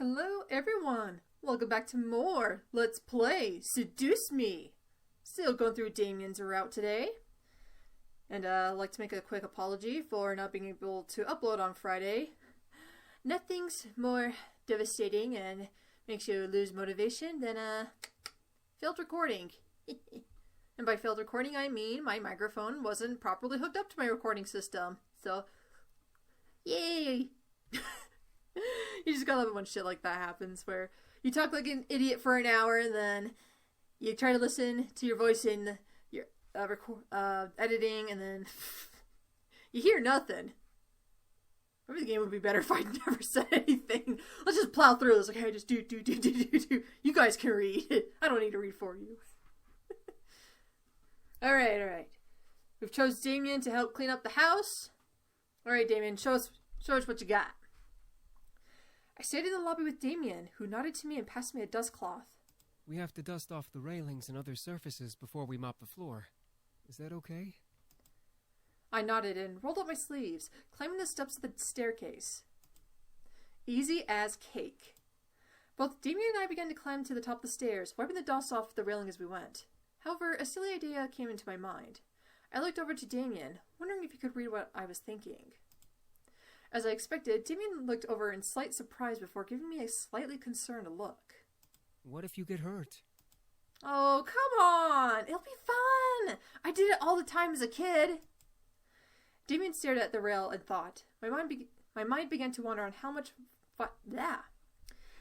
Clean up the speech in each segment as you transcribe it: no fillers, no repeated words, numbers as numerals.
Hello everyone! Welcome back to more Let's Play Seduce Me! Still going through Damion's route today. And I'd like to make a quick apology for not being able to upload on Friday. Nothing's more devastating and makes you lose motivation than failed recording. And by failed recording I mean my microphone wasn't properly hooked up to my recording system. So, yay! You just gotta love it when shit like that happens, where you talk like an idiot for an hour and then you try to listen to your voice in your editing and then you hear nothing. Maybe the game would be better if I never said anything. Let's just plow through this. Okay, just do. You guys can read. I don't need to read for you. Alright. We've chose Damion to help clean up the house. Alright, Damion, show us what you got. I stayed in the lobby with Damion, who nodded to me and passed me a dust cloth. We have to dust off the railings and other surfaces before we mop the floor. Is that okay? I nodded and rolled up my sleeves, climbing the steps of the staircase. Easy as cake. Both Damion and I began to climb to the top of the stairs, wiping the dust off the railing as we went. However, a silly idea came into my mind. I looked over to Damion, wondering if he could read what I was thinking. As I expected, Damion looked over in slight surprise before giving me a slightly concerned look. What if you get hurt? Oh, come on! It'll be fun! I did it all the time as a kid! Damion stared at the rail and thought. My mind began to wander on how much fun...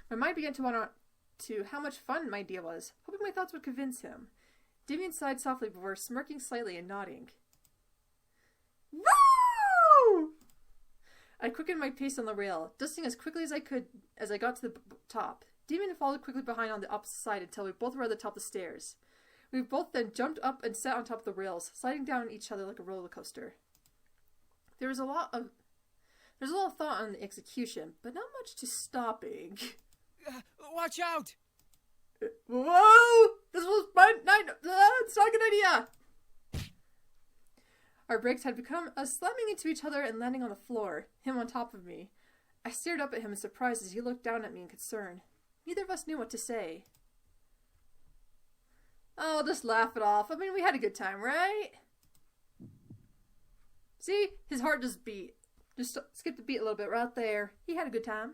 My mind began to wander to how much fun my idea was, hoping my thoughts would convince him. Damion sighed softly before smirking slightly and nodding. Woo! I quickened my pace on the rail, dusting as quickly as I could as I got to the top. Damion followed quickly behind on the opposite side until we both were at the top of the stairs. We both then jumped up and sat on top of the rails, sliding down each other like a roller coaster. There's a lot of thought on the execution, but not much to stopping. Watch out! Whoa! This was my night. It's not a good idea. Our brakes had become slamming into each other and landing on the floor, him on top of me. I stared up at him in surprise as he looked down at me in concern. Neither of us knew what to say. Oh, just laugh it off. I mean, we had a good time, right? See? His heart just beat. Just skipped a beat a little bit right there. He had a good time.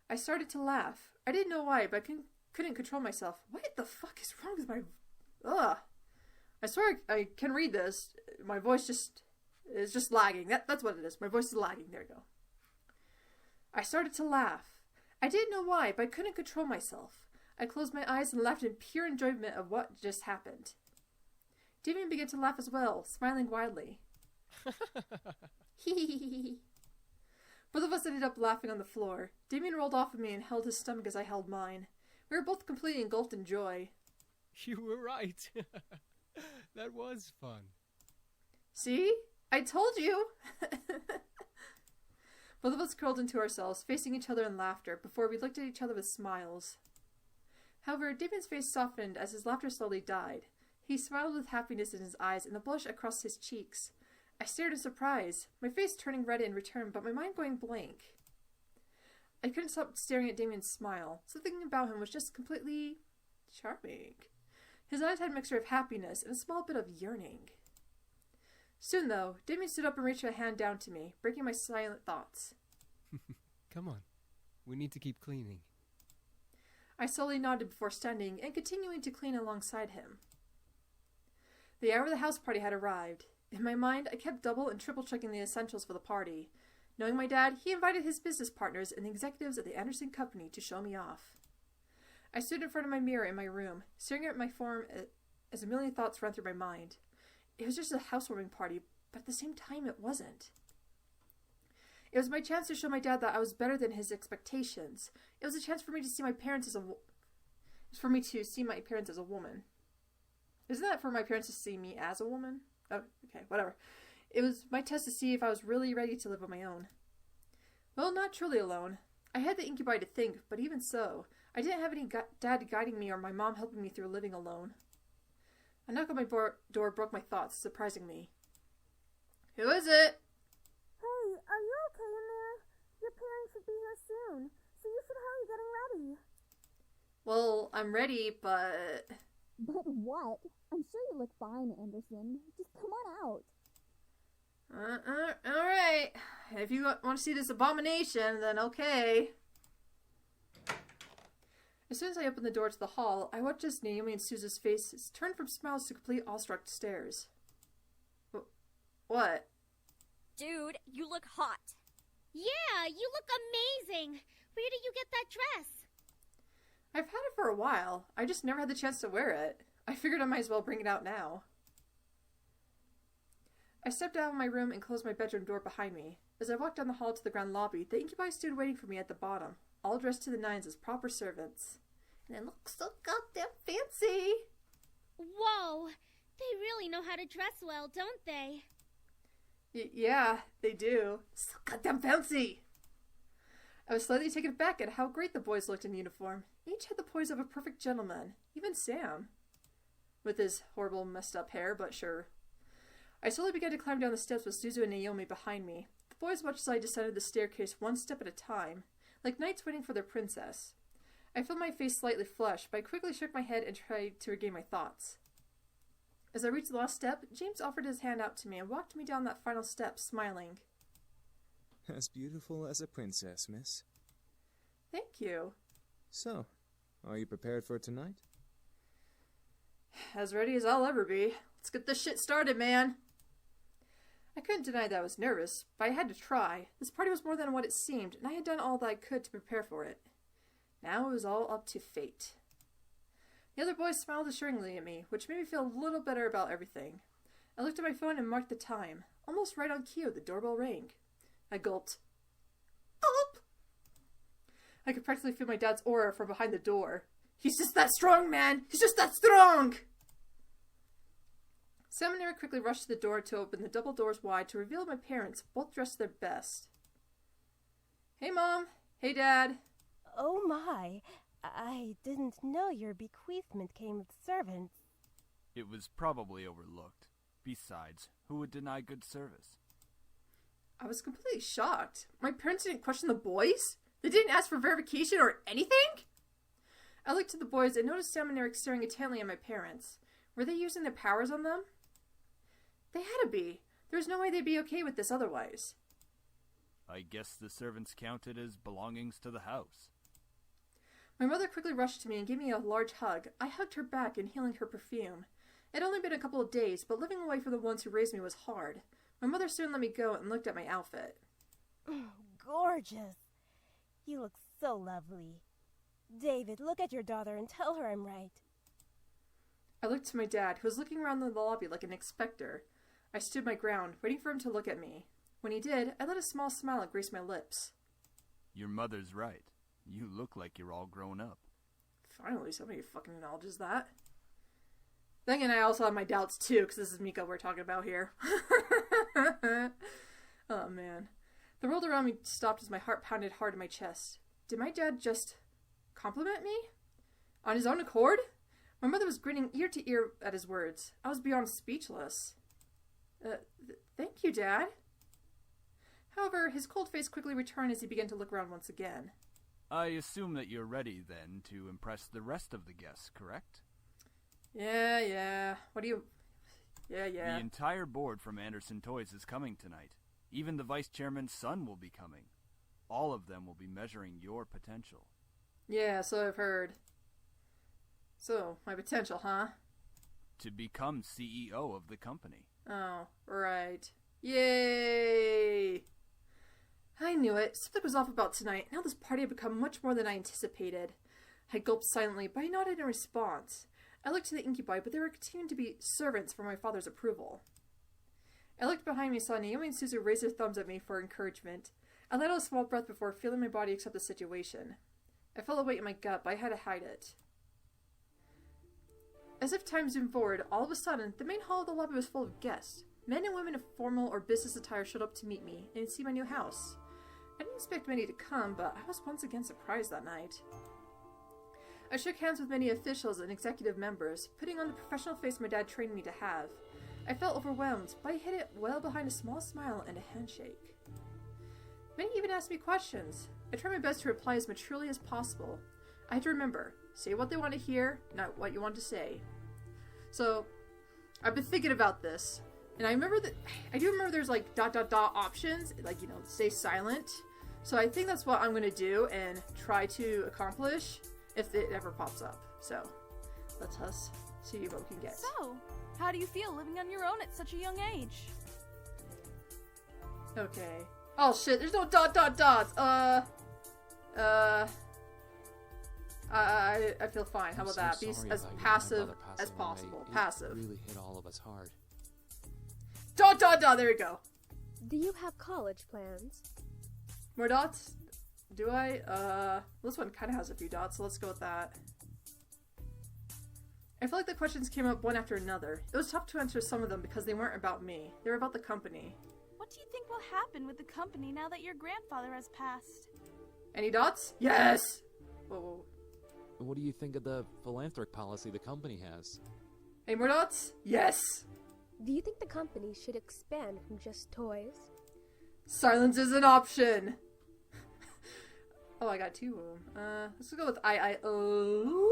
I started to laugh. I didn't know why, but I couldn't control myself. What the fuck is wrong with my... Ugh. I swear I can read this. My voice is just lagging. That's what it is. My voice is lagging. There we go. I started to laugh. I didn't know why, but I couldn't control myself. I closed my eyes and laughed in pure enjoyment of what just happened. Damion began to laugh as well, smiling widely. Both of us ended up laughing on the floor. Damion rolled off of me and held his stomach as I held mine. We were both completely engulfed in joy. You were right. That was fun. See? I told you! Both of us curled into ourselves, facing each other in laughter, before we looked at each other with smiles. However, Damion's face softened as his laughter slowly died. He smiled with happiness in his eyes and a blush across his cheeks. I stared in surprise, my face turning red in return, but my mind going blank. I couldn't stop staring at Damien's smile. Something about him was just completely charming. His eyes had a mixture of happiness and a small bit of yearning. Soon, though, Damion stood up and reached a hand down to me, breaking my silent thoughts. Come on. We need to keep cleaning. I slowly nodded before standing and continuing to clean alongside him. The hour of the house party had arrived. In my mind, I kept double and triple checking the essentials for the party. Knowing my dad, he invited his business partners and the executives of the Anderson Company to show me off. I stood in front of my mirror in my room, staring at my form as a million thoughts ran through my mind. It was just a housewarming party, but at the same time it wasn't. It was my chance to show my dad that I was better than his expectations. It was a chance for me to see my parents as a woman. Isn't that for my parents to see me as a woman? Oh, okay, whatever. It was my test to see if I was really ready to live on my own. Well, not truly alone. I had the incubator to think, but even so, I didn't have any dad guiding me or my mom helping me through living alone. A knock on my door broke my thoughts, surprising me. Who is it? Hey, are you okay in there? Your parents should be here soon, so you should Well, I'm ready, but... But what? I'm sure you look fine, Anderson. Just come on out. Alright. If you want to see this abomination, then okay. As soon as I opened the door to the hall, I watched as Naomi and Susan's faces turned from smiles to complete awestruck stares. What? Dude, you look hot. Yeah, you look amazing. Where did you get that dress? I've had it for a while. I just never had the chance to wear it. I figured I might as well bring it out now. I stepped out of my room and closed my bedroom door behind me. As I walked down the hall to the grand lobby, the incubi stood waiting for me at the bottom, all dressed to the nines as proper servants. And they look so goddamn fancy! Whoa, they really know how to dress well, don't they? Yeah, they do. So goddamn fancy! I was slightly taken aback at how great the boys looked in uniform. Each had the poise of a perfect gentleman, even Sam. With his horrible messed up hair, but sure. I slowly began to climb down the steps with Suzu and Naomi behind me. The boys watched as I descended the staircase one step at a time, like knights waiting for their princess. I felt my face slightly flushed, but I quickly shook my head and tried to regain my thoughts. As I reached the last step, James offered his hand out to me and walked me down that final step, smiling. As beautiful as a princess, miss. Thank you. So, are you prepared for tonight? As ready as I'll ever be. Let's get this shit started, man. I couldn't deny that I was nervous, but I had to try. This party was more than what it seemed, and I had done all that I could to prepare for it. Now it was all up to fate. The other boys smiled assuringly at me, which made me feel a little better about everything. I looked at my phone and marked the time. Almost right on cue, the doorbell rang. I gulped. Gulp! I could practically feel my dad's aura from behind the door. He's just that strong, man! He's just that strong! Sam and Eric quickly rushed to the door to open the double doors wide to reveal my parents, both dressed their best. Hey, Mom. Hey, Dad. Oh my, I didn't know your bequeathment came with servants. It was probably overlooked. Besides, who would deny good service? I was completely shocked. My parents didn't question the boys? They didn't ask for verification or anything? I looked at the boys and noticed Sam and Eric staring intently at my parents. Were they using their powers on them? They had to be. There was no way they'd be okay with this otherwise. I guess the servants counted as belongings to the house. My mother quickly rushed to me and gave me a large hug. I hugged her back, inhaling her perfume. It had only been a couple of days, but living away from the ones who raised me was hard. My mother soon let me go and looked at my outfit. Gorgeous. You look so lovely. David, look at your daughter and tell her I'm right. I looked to my dad, who was looking around the lobby like an inspector. I stood my ground, waiting for him to look at me. When he did, I let a small smile grace my lips. Your mother's right. You look like you're all grown up. Finally, somebody fucking acknowledges that. Then again, I also have my doubts too, because this is Mika we're talking about here. Oh man. The world around me stopped as my heart pounded hard in my chest. Did my dad just compliment me? On his own accord? My mother was grinning ear to ear at his words. I was beyond speechless. Thank you, Dad. However, his cold face quickly returned as he began to look around once again. I assume that you're ready, then, to impress the rest of the guests, correct? Yeah. What do you... Yeah. The entire board from Anderson Toys is coming tonight. Even the vice chairman's son will be coming. All of them will be measuring your potential. Yeah, so I've heard. So, my potential, huh? To become CEO of the company. Oh, right. Yay! I knew it. Something was off about tonight. Now this party had become much more than I anticipated. I gulped silently, but I nodded in response. I looked to the incubi, but they were continuing to be servants for my father's approval. I looked behind me and saw Naomi and Suzu raise their thumbs at me for encouragement. I let out a small breath before feeling my body accept the situation. I felt a weight in my gut, but I had to hide it. As if time zoomed forward, all of a sudden, the main hall of the lobby was full of guests. Men and women of formal or business attire showed up to meet me and see my new house. I didn't expect many to come, but I was once again surprised that night. I shook hands with many officials and executive members, putting on the professional face my dad trained me to have. I felt overwhelmed, but I hid it well behind a small smile and a handshake. Many even asked me questions. I tried my best to reply as maturely as possible. I had to remember, say what they want to hear, not what you want to say. So, I've been thinking about this, and I do remember there's like ... options, like, you know, stay silent. So I think that's what I'm going to do and try to accomplish if it ever pops up. So, let's us see what we can get. So, how do you feel living on your own at such a young age? Okay. Oh shit, there's no ... I feel fine. How about that? Be as passive as possible. Passive. It really hit all of us hard. ... There we go. Do you have college plans? More dots? Do I? This one kind of has a few dots, so let's go with that. I feel like the questions came up one after another. It was tough to answer some of them because they weren't about me. They were about the company. What do you think will happen with the company now that your grandfather has passed? Any dots? Yes! Whoa. What do you think of the philanthropic policy the company has? Any more dots? Yes! Do you think the company should expand from just toys? Silence is an option! Oh, I got two of them. Let's go with IIO.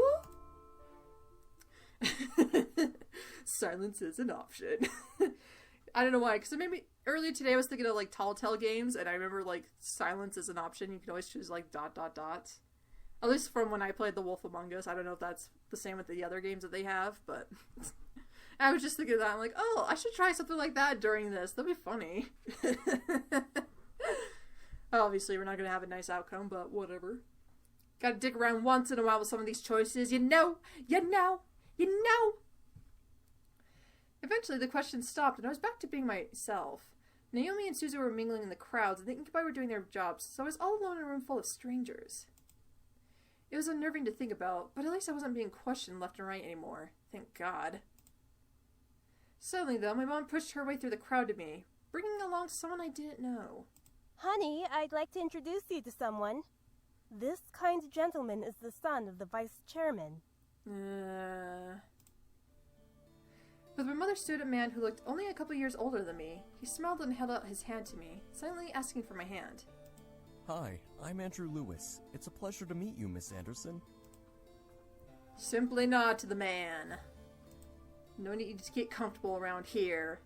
Silence is an option. I don't know why, because it made me... Earlier today I was thinking of, like, Telltale games, and I remember, like, silence is an option. You can always choose, like, ... At least from when I played The Wolf Among Us. I don't know if that's the same with the other games that they have, but... I was just thinking of that. I'm like, oh, I should try something like that during this. That'd be funny. Obviously, we're not going to have a nice outcome, but whatever. Gotta dig around once in a while with some of these choices. You know. Eventually, the questions stopped, and I was back to being myself. Naomi and Suzu were mingling in the crowds, and the Incubi were doing their jobs, so I was all alone in a room full of strangers. It was unnerving to think about, but at least I wasn't being questioned left and right anymore. Thank God. Suddenly, though, my mom pushed her way through the crowd to me, bringing along someone I didn't know. Honey, I'd like to introduce you to someone. This kind gentleman is the son of the vice chairman. But my mother stood a man who looked only a couple years older than me. He smiled and held out his hand to me, silently asking for my hand. Hi, I'm Andrew Lewis. It's a pleasure to meet you, Miss Anderson. Simply nod to the man. No need to get comfortable around here.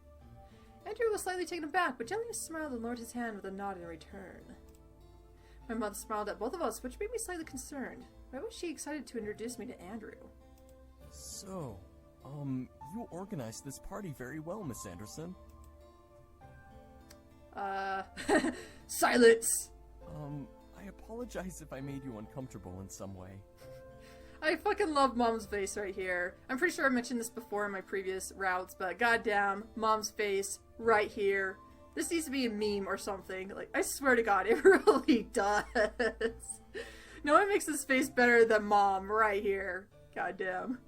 Andrew was slightly taken aback, but gently smiled and lowered his hand with a nod in return. My mother smiled at both of us, which made me slightly concerned. Why was she excited to introduce me to Andrew? So, you organized this party very well, Miss Anderson. Silence! I apologize if I made you uncomfortable in some way. I fucking love Mom's face right here. I'm pretty sure I mentioned this before in my previous routes, but goddamn, Mom's face right here. This needs to be a meme or something. Like, I swear to God, it really does. No one makes this face better than Mom right here. Goddamn.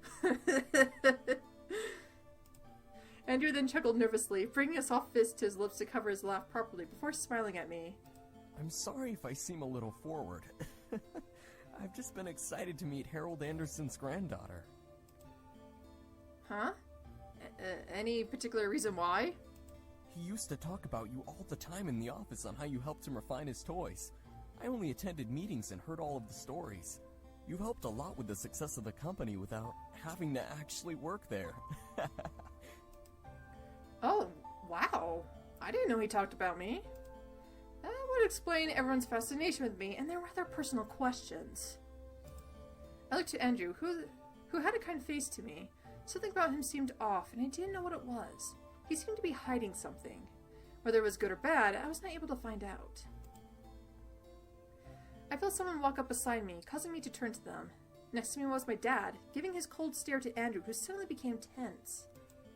Andrew then chuckled nervously, bringing a soft fist to his lips to cover his laugh properly before smiling at me. I'm sorry if I seem a little forward. I've just been excited to meet Harold Anderson's granddaughter. Huh? Any particular reason why? He used to talk about you all the time in the office on how you helped him refine his toys. I only attended meetings and heard all of the stories. You've helped a lot with the success of the company without having to actually work there. Oh, wow. I didn't know he talked about me. That would explain everyone's fascination with me and their rather personal questions. I looked to Andrew, who had a kind face to me. Something about him seemed off, and I didn't know what it was. He seemed to be hiding something. Whether it was good or bad, I was not able to find out. I felt someone walk up beside me, causing me to turn to them. Next to me was my dad, giving his cold stare to Andrew, who suddenly became tense.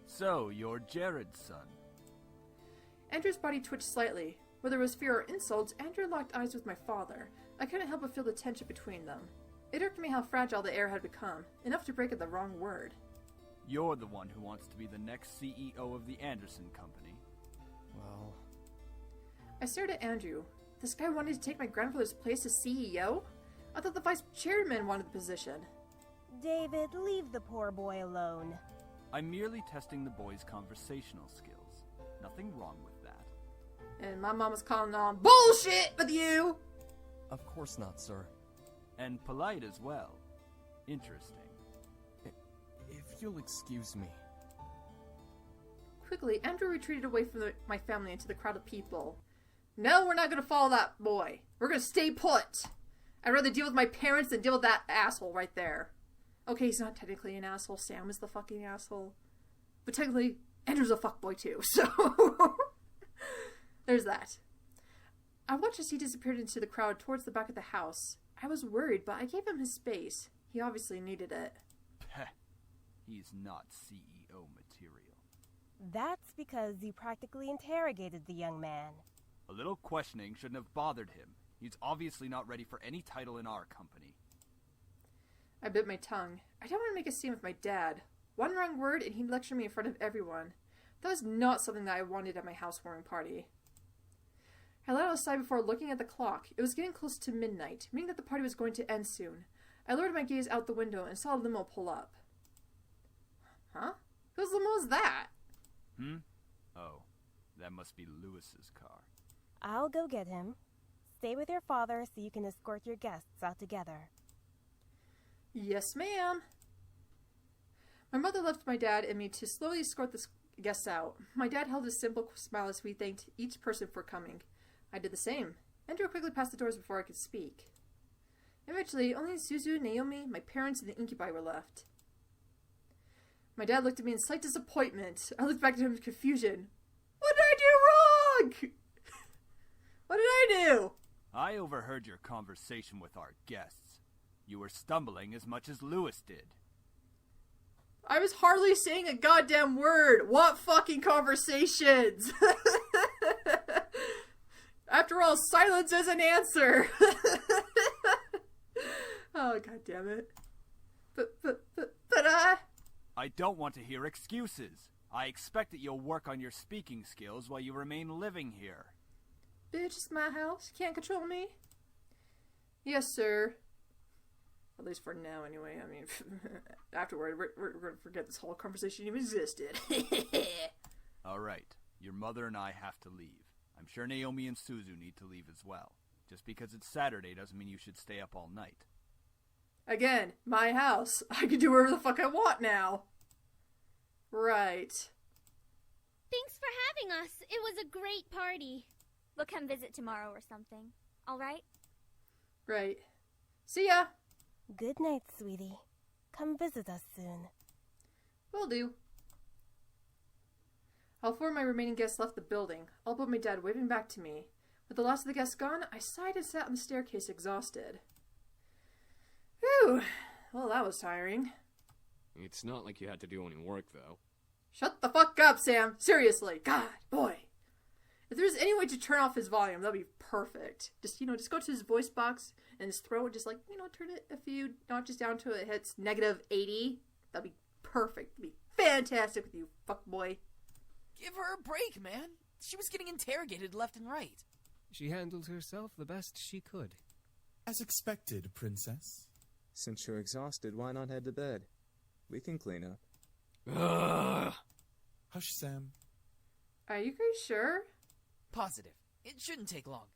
So, you're Jared's son. Andrew's body twitched slightly. Whether it was fear or insult, Andrew locked eyes with my father. I couldn't help but feel the tension between them. It irked me how fragile the air had become, enough to break at the wrong word. You're the one who wants to be the next CEO of the Anderson Company. Well... I stared at Andrew. This guy wanted to take my grandfather's place as CEO? I thought the vice chairman wanted the position. David, leave the poor boy alone. I'm merely testing the boy's conversational skills. Nothing wrong with that. And my mama's calling on bullshit with you! Of course not, sir. And polite as well. Interesting. If you'll excuse me. Quickly, Andrew retreated away from my family into the crowd of people. No, we're not going to follow that boy. We're going to stay put. I'd rather deal with my parents than deal with that asshole right there. Okay, he's not technically an asshole. Sam is the fucking asshole. But technically, Andrew's a fuckboy too, so... There's that. I watched as he disappeared into the crowd towards the back of the house. I was worried, but I gave him his space. He obviously needed it. Peh. He's not CEO material. That's because you practically interrogated the young man. A little questioning shouldn't have bothered him. He's obviously not ready for any title in our company. I bit my tongue. I didn't want to make a scene with my dad. One wrong word and he'd lecture me in front of everyone. That was not something that I wanted at my housewarming party. I let outside before looking at the clock. It was getting close to midnight, meaning that the party was going to end soon. I lowered my gaze out the window and saw a limo pull up. Huh? Whose limo is that? Oh, that must be Lewis's car. I'll go get him. Stay with your father so you can escort your guests out together. Yes, ma'am. My mother left my dad and me to slowly escort the guests out. My dad held a simple smile as we thanked each person for coming. I did the same. Andrew quickly passed the doors before I could speak. Eventually, only Suzu, Naomi, my parents, and the incubi were left. My dad looked at me in slight disappointment. I looked back at him in confusion. What did I do wrong? What did I do? I overheard your conversation with our guests. You were stumbling as much as Lewis did. I was hardly saying a goddamn word. What fucking conversations? After all, silence is an answer. Oh, god damn it. But I don't want to hear excuses. I expect that you'll work on your speaking skills while you remain living here. Bitch, it's my house. You can't control me. Yes, sir. At least for now, anyway. I mean, afterward, we're going to forget this whole conversation even existed. Alright, your mother and I have to leave. I'm sure Naomi and Suzu need to leave as well. Just because it's Saturday doesn't mean you should stay up all night. Again, my house. I can do whatever the fuck I want now. Right. Thanks for having us. It was a great party. We'll come visit tomorrow or something. All right? Right. See ya. Good night, sweetie. Come visit us soon. Will do. All four of my remaining guests left the building, all but my dad waving back to me. With the last of the guests gone, I sighed and sat on the staircase exhausted. Whew. Well, that was tiring. It's not like you had to do any work, though. Shut the fuck up, Sam. Seriously. God, boy. If there's any way to turn off his volume, that'd be perfect. Just go to his voice box and his throat, just turn it a few notches down till it hits -80. That'd be perfect. That'd be fantastic with you, fuck boy. Give her a break, man. She was getting interrogated left and right. She handled herself the best she could. As expected, princess. Since you're exhausted, why not head to bed? We can clean up. Ugh. Hush, Sam. Are you guys sure? Positive. It shouldn't take long.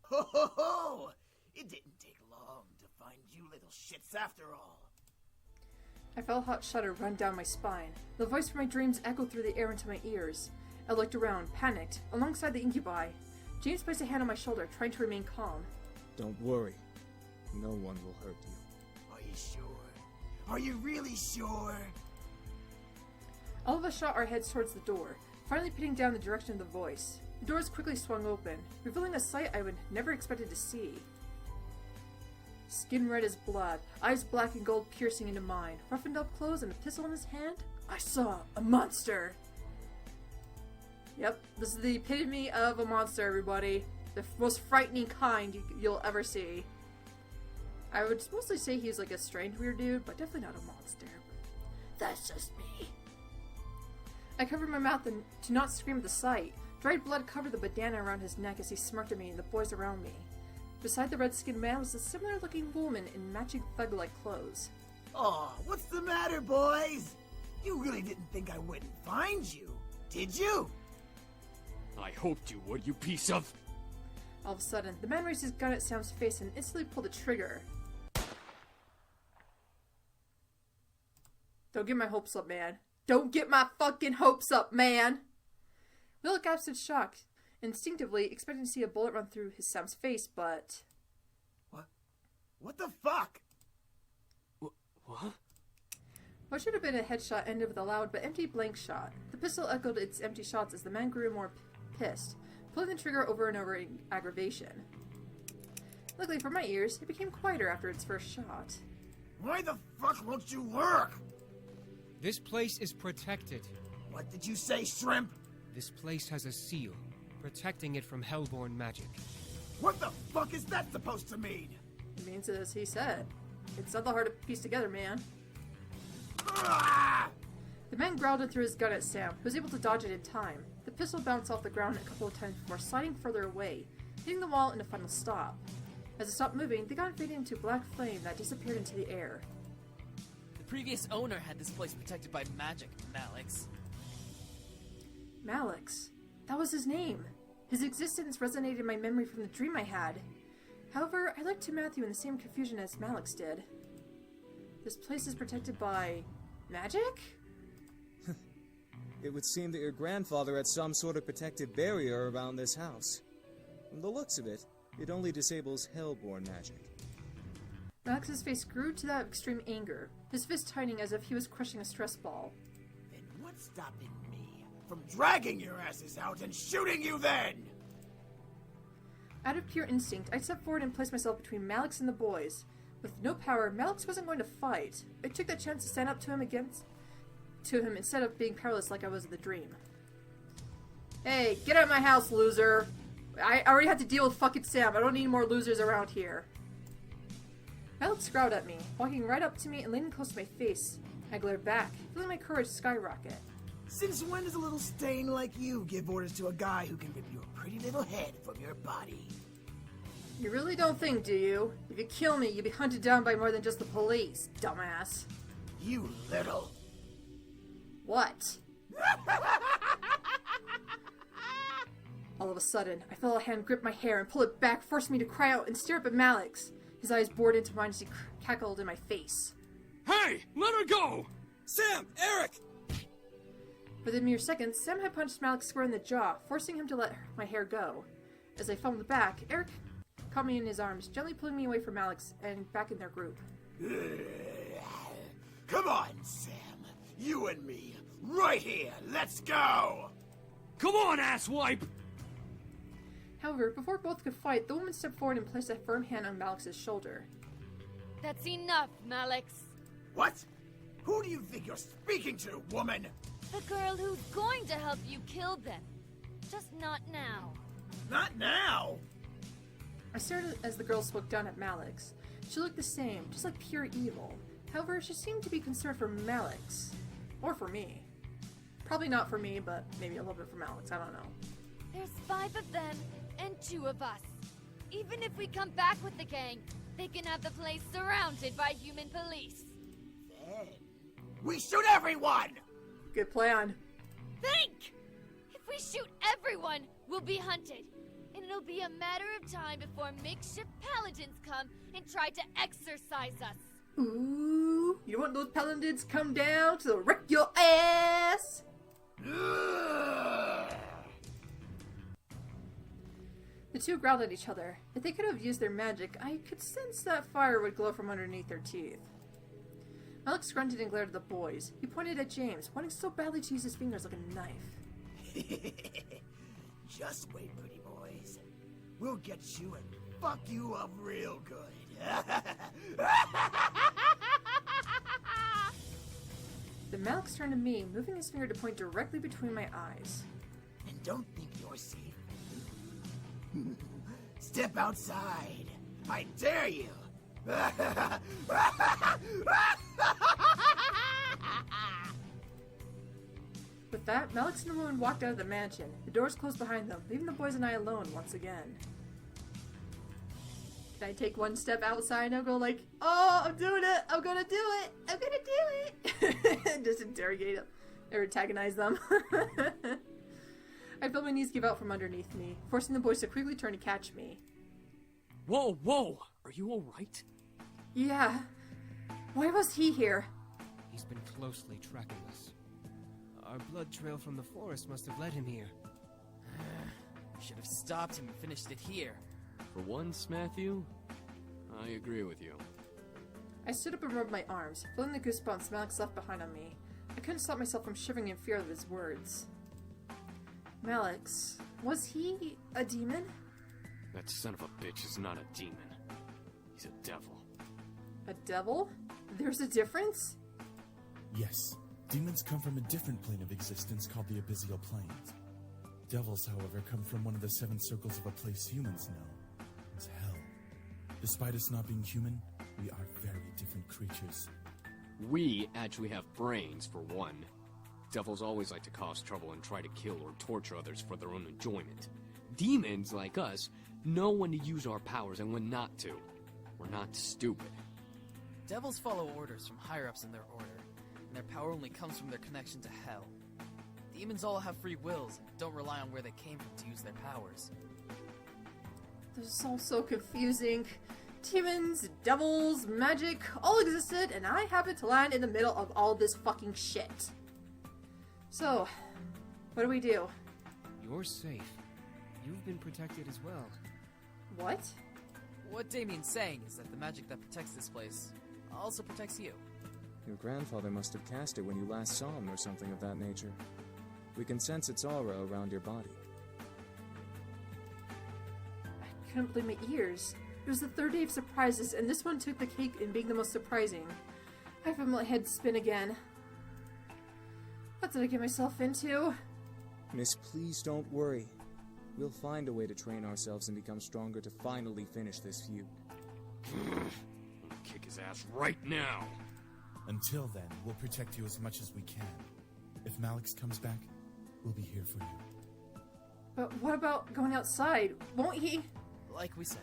Ho ho ho! It didn't take long to find you little shits after all. I felt a hot shudder run down my spine. The voice from my dreams echoed through the air into my ears. I looked around, panicked, alongside the incubi. James placed a hand on my shoulder, trying to remain calm. Don't worry. No one will hurt you. Are you sure? Are you really sure? All of us shot our heads towards the door, finally pinning down the direction of the voice. The doors quickly swung open, revealing a sight I would never expected to see. Skin red as blood, eyes black and gold piercing into mine, roughened up clothes and a pistol in his hand. I saw a monster! Yep, this is the epitome of a monster, everybody. The most frightening kind you'll ever see. I would mostly say he's like a strange weird dude, but definitely not a monster. That's just me. I covered my mouth to not scream at the sight. Dried blood covered the bandana around his neck as he smirked at me and the boys around me. Beside the red-skinned man was a similar-looking woman in matching thug-like clothes. Aw, what's the matter, boys? You really didn't think I wouldn't find you, did you? I hoped you would, you piece of... All of a sudden, the man raised his gun at Sam's face and instantly pulled the trigger. Don't get my hopes up, man. Don't get my fucking hopes up, man! Will gasped in shock, instinctively expecting to see a bullet run through his Sam's face, but... What the fuck? What? What should have been a headshot ended with a loud but empty blank shot. The pistol echoed its empty shots as the man grew more pissed, pulling the trigger over and over in aggravation. Luckily for my ears, it became quieter after its first shot. Why the fuck won't you work? This place is protected. What did you say, Shrimp? This place has a seal, protecting it from hellborn magic. What the fuck is that supposed to mean? It means as he said. It's not that hard to piece together, man. Ah! The man growled and threw his gun at Sam, who was able to dodge it in time. The pistol bounced off the ground a couple of times before sliding further away, hitting the wall in a final stop. As it stopped moving, the gun faded into black flame that disappeared into the air. The previous owner had this place protected by magic, Malix. Malix. That was his name. His existence resonated in my memory from the dream I had. However, I looked to Matthew in the same confusion as Malix did. This place is protected by... magic? It would seem that your grandfather had some sort of protective barrier around this house. From the looks of it, it only disables hellborn magic. Malix's face grew to that extreme anger, his fist tightening as if he was crushing a stress ball. Then what's stopping me from dragging your asses out and shooting you then? Out of pure instinct, I stepped forward and placed myself between Malix and the boys. With no power, Malix wasn't going to fight. I took that chance to stand up to him instead of being powerless like I was in the dream. Hey, get out of my house, loser! I already had to deal with fucking Sam. I don't need more losers around here. Malix growled at me, walking right up to me and leaning close to my face. I glared back, feeling my courage skyrocket. Since when does a little stain like you give orders to a guy who can rip your pretty little head from your body? You really don't think, do you? If you kill me, you'll be hunted down by more than just the police, dumbass. You little... What? All of a sudden, I felt a hand grip my hair and pull it back, forcing me to cry out and stare up at Malix. His eyes bored into mine as he cackled in my face. Hey! Let her go! Sam! Eric! Within mere seconds, Sam had punched Malix square in the jaw, forcing him to let my hair go. As I fumbled back, Eric caught me in his arms, gently pulling me away from Malix and back in their group. Come on, Sam. You and me. Right here. Let's go! Come on, asswipe! However, before both could fight, the woman stepped forward and placed a firm hand on Malix's shoulder. That's enough, Malix. What? Who do you think you're speaking to, woman? The girl who's going to help you kill them. Just not now. Not now? I stared as the girl spoke down at Malix. She looked the same, just like pure evil. However, she seemed to be concerned for Malix. Or for me. Probably not for me, but maybe a little bit for Malix, I don't know. There's 5 of them, and 2 of us. Even if we come back with the gang, they can have the place surrounded by human police. Then we shoot everyone! Good plan. Think! If we shoot everyone, we'll be hunted. And it'll be a matter of time before makeshift paladins come and try to exorcise us. Ooh, you want those paladins come down to wreck your ass? The two growled at each other. If they could have used their magic, I could sense that fire would glow from underneath their teeth. Malix grunted and glared at the boys. He pointed at James, wanting so badly to use his fingers like a knife. Just wait, pretty boys. We'll get you and fuck you up real good. Then Malix turned to me, moving his finger to point directly between my eyes. And don't think you're safe. Step outside. I dare you. With that, Malix and the woman walked out of the mansion. The doors closed behind them, leaving the boys and I alone once again. Can I take one step outside and I'll go like, oh, I'm doing it! I'm gonna do it! I'm gonna do it! Just interrogate them. Or antagonize them. I felt my knees give out from underneath me, forcing the boys to quickly turn to catch me. Whoa! Are you alright? Yeah. Why was he here? He's been closely tracking us. Our blood trail from the forest must have led him here. We should have stopped him and finished it here. For once, Matthew, I agree with you. I stood up and rubbed my arms, feeling the goosebumps Malex left behind on me. I couldn't stop myself from shivering in fear of his words. Malex, was he a demon? That son of a bitch is not a demon. He's a devil. A devil? There's a difference? Yes. Demons come from a different plane of existence called the Abyssal Planes. Devils, however, come from one of the 7 circles of a place humans know as hell. Despite us not being human, we are very different creatures. We actually have brains, for one. Devils always like to cause trouble and try to kill or torture others for their own enjoyment. Demons, like us, know when to use our powers and when not to. We're not stupid. Devils follow orders from higher-ups in their order, and their power only comes from their connection to hell. Demons all have free wills and don't rely on where they came from to use their powers. This is all so confusing. Demons, devils, magic, all existed, and I happened to land in the middle of all this fucking shit. So, what do we do? You're safe. You've been protected as well. What? What Damien's saying is that the magic that protects this place also protects you. Your grandfather must have cast it when you last saw him or something of that nature. We can sense its aura around your body. I couldn't believe my ears. It was the third day of surprises, and this one took the cake in being the most surprising. I felt my head spin again. What did I get myself into? Miss, please don't worry. We'll find a way to train ourselves and become stronger to finally finish this feud. I'll kick his ass right now. Until then, we'll protect you as much as we can. If Malex comes back, we'll be here for you. But what about going outside? Won't he? Like we said,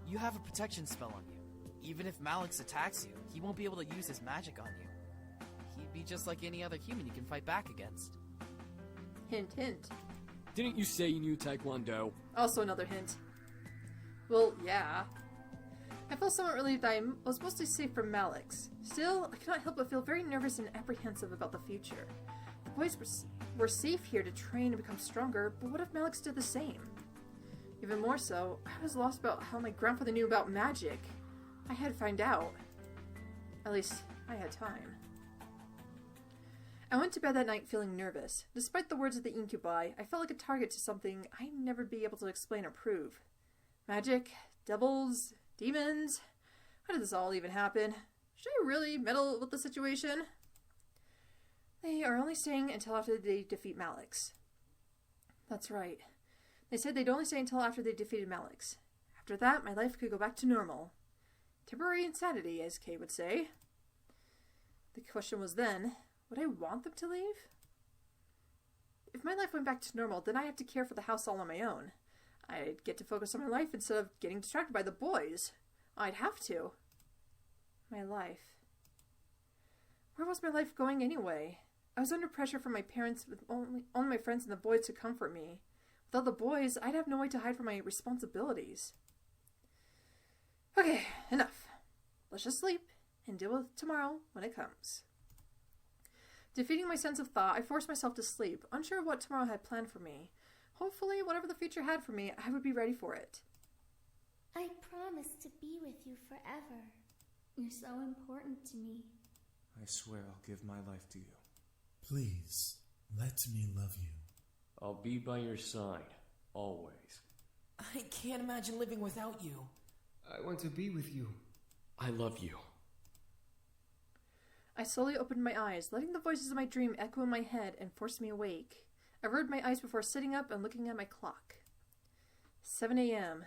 you have a protection spell on you. Even if Malex attacks you, he won't be able to use his magic on you. He'd be just like any other human you can fight back against. Hint, hint. Didn't you say you knew Taekwondo? Also another hint. Well, yeah. I felt somewhat relieved that I was mostly safe from Malex. Still, I cannot help but feel very nervous and apprehensive about the future. The boys were safe here to train and become stronger, but what if Malex did the same? Even more so, I was lost about how my grandfather knew about magic. I had to find out. At least, I had time. I went to bed that night feeling nervous. Despite the words of the incubi, I felt like a target to something I'd never be able to explain or prove. Magic, devils, demons. How did this all even happen? Should I really meddle with the situation? They are only staying until after they defeat Malex. That's right. They said they'd only stay until after they defeated Malex. After that, my life could go back to normal. Temporary insanity, as Kay would say. The question was then, would I want them to leave? If my life went back to normal, then I have to care for the house all on my own. I'd get to focus on my life instead of getting distracted by the boys. I'd have to. My life. Where was my life going anyway? I was under pressure from my parents with only my friends and the boys to comfort me. Without the boys, I'd have no way to hide from my responsibilities. Okay, enough. Let's just sleep and deal with tomorrow when it comes. Defeating my sense of thought, I forced myself to sleep, unsure of what tomorrow had planned for me. Hopefully, whatever the future had for me, I would be ready for it. I promise to be with you forever. You're so important to me. I swear I'll give my life to you. Please, let me love you. I'll be by your side, always. I can't imagine living without you. I want to be with you. I love you. I slowly opened my eyes, letting the voices of my dream echo in my head and force me awake. I rubbed my eyes before sitting up and looking at my clock. 7 a.m.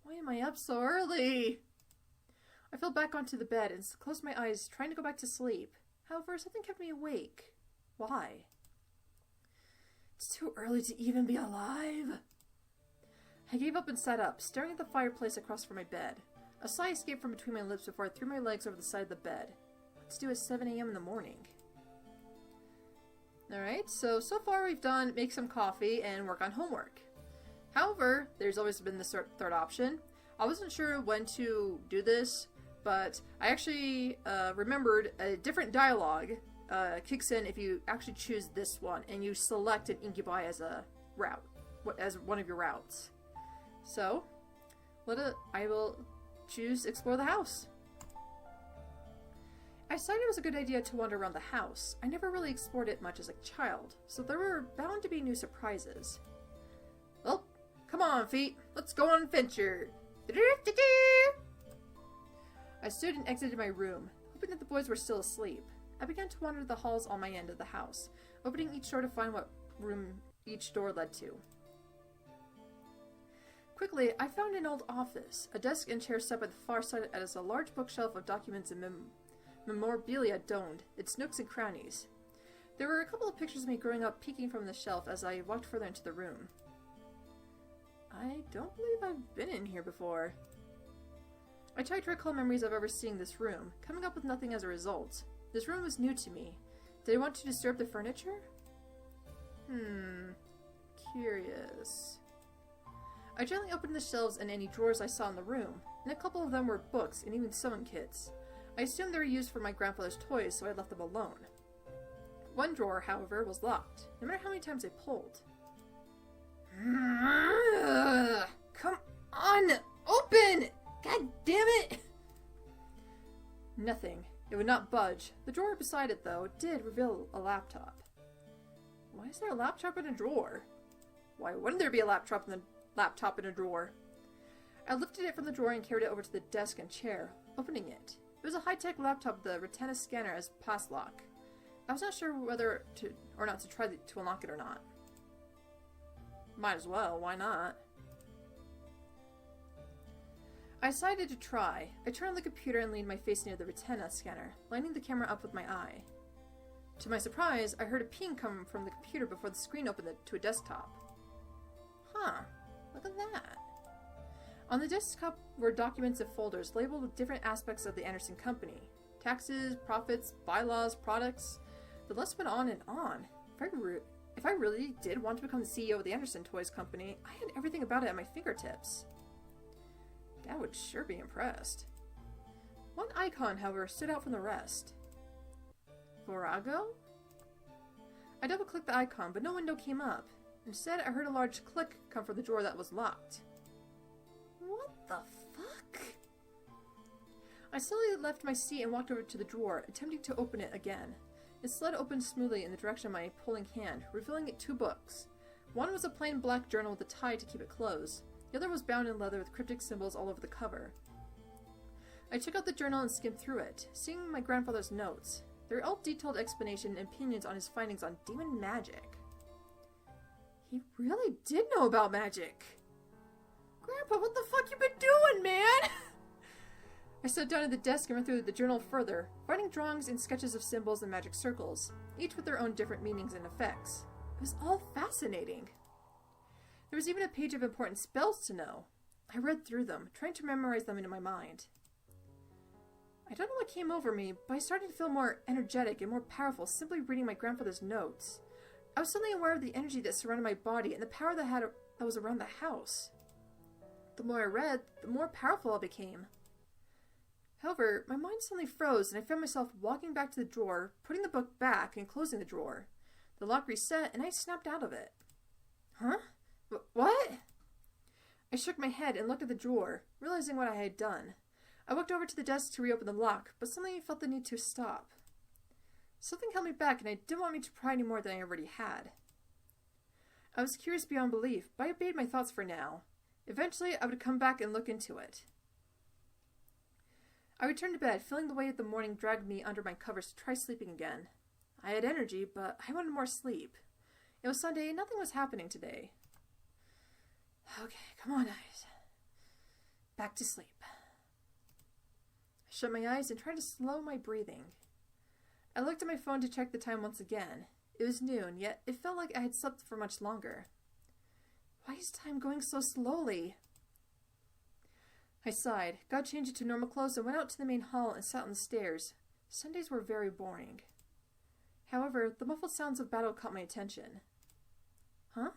Why am I up so early? I fell back onto the bed and closed my eyes, trying to go back to sleep. However, something kept me awake. Why? It's too early to even be alive. I gave up and sat up, staring at the fireplace across from my bed. A sigh escaped from between my lips before I threw my legs over the side of the bed. What to do at 7 a.m. in the morning? Alright, so far we've done make some coffee and work on homework. However, there's always been this third option. I wasn't sure when to do this, but I actually remembered a different dialogue kicks in if you actually choose this one and you select an incubi as a route, as one of your routes. So, I will choose explore the house. I decided it was a good idea to wander around the house. I never really explored it much as a child, so there were bound to be new surprises. Well, come on, feet. Let's go on an adventure. I stood and exited my room, hoping that the boys were still asleep. I began to wander the halls on my end of the house, opening each door to find what room each door led to. Quickly, I found an old office. A desk and chair set by the far side as a large bookshelf of documents and memorabilia adorned its nooks and crannies. There were a couple of pictures of me growing up peeking from the shelf as I walked further into the room. I don't believe I've been in here before. I tried to recall memories of ever seeing this room, coming up with nothing as a result. This room was new to me. Did I want to disturb the furniture? Curious. I gently opened the shelves and any drawers I saw in the room, and a couple of them were books and even sewing kits. I assumed they were used for my grandfather's toys, so I left them alone. One drawer, however, was locked, no matter how many times I pulled. Come on! Open! God damn it! Nothing. It would not budge. The drawer beside it, though, did reveal a laptop. Why is there a laptop in a drawer? Why wouldn't there be a laptop in a drawer? I lifted it from the drawer and carried it over to the desk and chair, opening it. It was a high-tech laptop with a retina scanner as pass lock. I was not sure whether or not to try to unlock it or not. Might as well, why not? I decided to try. I turned on the computer and leaned my face near the retina scanner, lining the camera up with my eye. To my surprise, I heard a ping come from the computer before the screen opened to a desktop. Huh, look at that. On the desktop were documents and folders labeled with different aspects of the Anderson Company. Taxes, profits, bylaws, products. The list went on and on. If I really did want to become the CEO of the Anderson Toys Company, I had everything about it at my fingertips. Dad would sure be impressed. One icon, however, stood out from the rest. Virago? I double-clicked the icon, but no window came up. Instead, I heard a large click come from the drawer that was locked. What the fuck? I slowly left my seat and walked over to the drawer, attempting to open it again. It slid open smoothly in the direction of my pulling hand, revealing it 2 books. One was a plain black journal with a tie to keep it closed. The other was bound in leather with cryptic symbols all over the cover. I took out the journal and skimmed through it, seeing my grandfather's notes. They were all detailed explanation and opinions on his findings on demon magic. He really did know about magic. Grandpa, what the fuck you been doing, man? I sat down at the desk and went through the journal further, finding drawings and sketches of symbols and magic circles, each with their own different meanings and effects. It was all fascinating. There was even a page of important spells to know. I read through them, trying to memorize them into my mind. I don't know what came over me, but I started to feel more energetic and more powerful simply reading my grandfather's notes. I was suddenly aware of the energy that surrounded my body and the power that was around the house. The more I read, the more powerful I became. However, my mind suddenly froze and I found myself walking back to the drawer, putting the book back and closing the drawer. The lock reset and I snapped out of it. Huh? What? I shook my head and looked at the drawer, realizing what I had done. I walked over to the desk to reopen the lock, but suddenly felt the need to stop. Something held me back and I didn't want me to pry any more than I already had. I was curious beyond belief, but I obeyed my thoughts for now. Eventually, I would come back and look into it. I returned to bed, feeling the weight of the morning dragged me under my covers to try sleeping again. I had energy, but I wanted more sleep. It was Sunday and nothing was happening today. Okay, come on, eyes. Back to sleep. I shut my eyes and tried to slow my breathing. I looked at my phone to check the time once again. It was noon, yet it felt like I had slept for much longer. Why is time going so slowly? I sighed, got changed to normal clothes, and went out to the main hall and sat on the stairs. Sundays were very boring. However, the muffled sounds of battle caught my attention. Huh?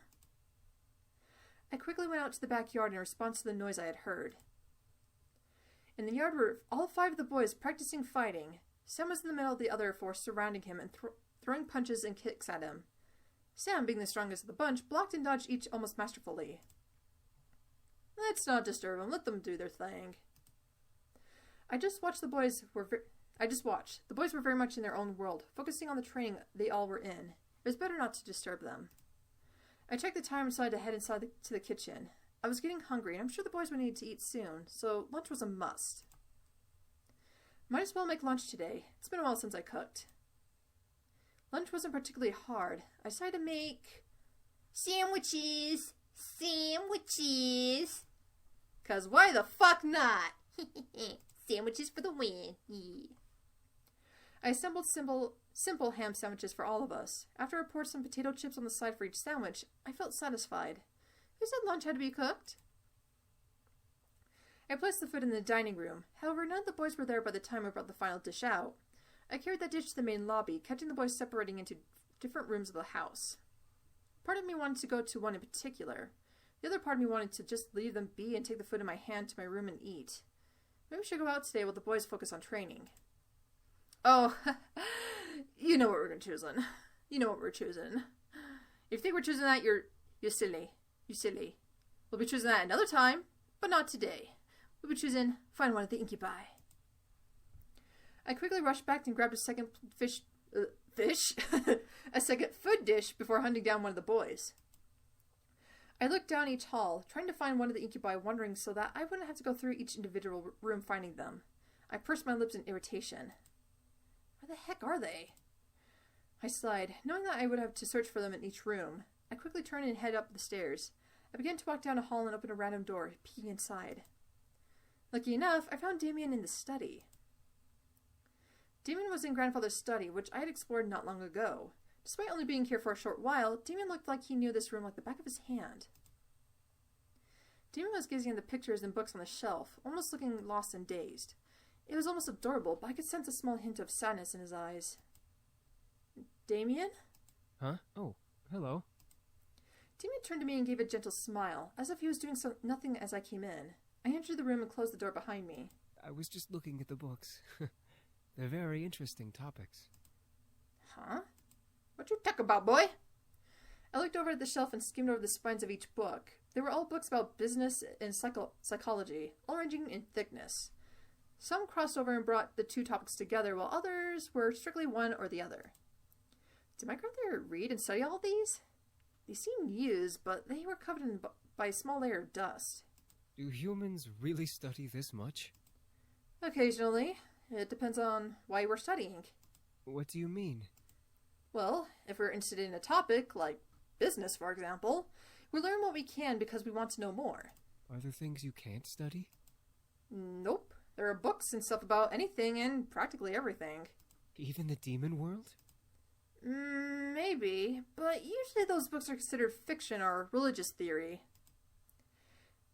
I quickly went out to the backyard in response to the noise I had heard. In the yard were all 5 of the boys practicing fighting. Sam was in the middle of the other four, surrounding him and throwing punches and kicks at him. Sam, being the strongest of the bunch, blocked and dodged each almost masterfully. Let's not disturb them. Let them do their thing. I just watched. The boys were very much in their own world, focusing on the training they all were in. It was better not to disturb them. I checked the time and decided to head inside to the kitchen. I was getting hungry, and I'm sure the boys would need to eat soon, so lunch was a must. Might as well make lunch today. It's been a while since I cooked. Lunch wasn't particularly hard. I decided to make sandwiches. Sandwiches. 'Cause why the fuck not? Sandwiches for the win. Yeah. I assembled simple ham sandwiches for all of us. After I poured some potato chips on the side for each sandwich, I felt satisfied. Who said lunch had to be cooked? I placed the food in the dining room. However, none of the boys were there by the time I brought the final dish out. I carried that dish to the main lobby, catching the boys separating into different rooms of the house. Part of me wanted to go to one in particular. The other part of me wanted to just leave them be and take the food in my hand to my room and eat. Maybe we should go out today while the boys focus on training. Oh, you know what we're choosing. You know what we're choosing. If you think we're choosing that, you're silly. You silly. We'll be choosing that another time, but not today. We'll be choosing find one of the incubi. I quickly rushed back and grabbed a second a second food dish before hunting down one of the boys. I looked down each hall, trying to find one of the incubi, wondering so that I wouldn't have to go through each individual room finding them. I pursed my lips in irritation. Where the heck are they? I sighed, knowing that I would have to search for them in each room. I quickly turned and headed up the stairs. I began to walk down a hall and open a random door, peeking inside. Lucky enough, I found Damion in the study. Damion was in Grandfather's study, which I had explored not long ago. Despite only being here for a short while, Damion looked like he knew this room like the back of his hand. Damion was gazing at the pictures and books on the shelf, almost looking lost and dazed. It was almost adorable, but I could sense a small hint of sadness in his eyes. Damion? Huh? Oh, hello. Damion turned to me and gave a gentle smile, as if he was doing nothing as I came in. I entered the room and closed the door behind me. I was just looking at the books. They're very interesting topics. Huh? What you talk about, boy? I looked over at the shelf and skimmed over the spines of each book. They were all books about business and psychology, all ranging in thickness. Some crossed over and brought the two topics together, while others were strictly one or the other. Did my grandmother read and study all these? They seemed used, but they were covered by a small layer of dust. Do humans really study this much? Occasionally. It depends on why we're studying. What do you mean? Well, if we're interested in a topic, like business, for example, we learn what we can because we want to know more. Are there things you can't study? Nope. There are books and stuff about anything and practically everything. Even the demon world? Maybe, but usually those books are considered fiction or religious theory.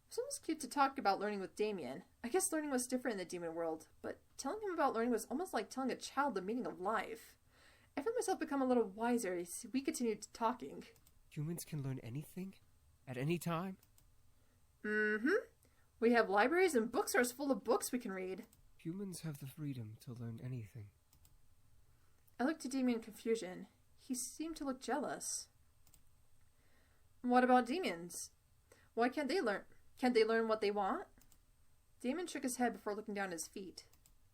It was almost cute to talk about learning with Damion. I guess learning was different in the demon world, but telling him about learning was almost like telling a child the meaning of life. I found myself become a little wiser as we continued talking. Humans can learn anything? At any time? Mm-hmm. We have libraries and bookstores full of books we can read. Humans have the freedom to learn anything. I looked at Damion in confusion. He seemed to look jealous. What about demons? Why can't they learn? Can't they learn what they want? Damion shook his head before looking down at his feet.